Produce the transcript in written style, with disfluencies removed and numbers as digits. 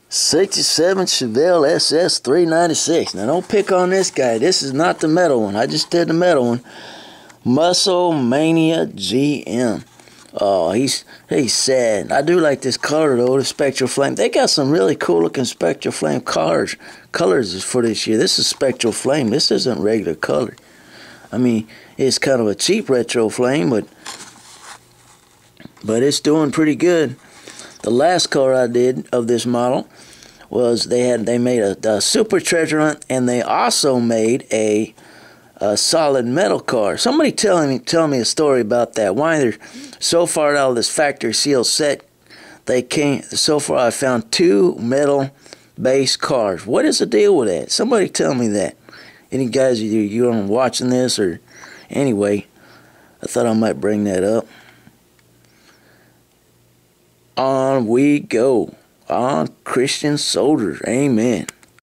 67 Chevelle SS 396. Now don't pick on this guy. This is not the metal one. I just did the metal one. Muscle Mania GM. Oh, he's sad. I do like this color though, the Spectral Flame. They got some really cool looking Spectral Flame colors for this year. This is Spectral Flame. This isn't regular color. I mean, it's kind of a cheap retro flame, but it's doing pretty good. The last color I did of this model was they made a Super Treasure Hunt, and they also made a solid metal car. Somebody tell me a story about that. Why they're so far out of this factory seal set. So far I found 2 metal base cars. What is the deal with that? Somebody tell me that. Any guys you are watching this, or anyway, I thought I might bring that up. On we go. On Christian soldiers. Amen.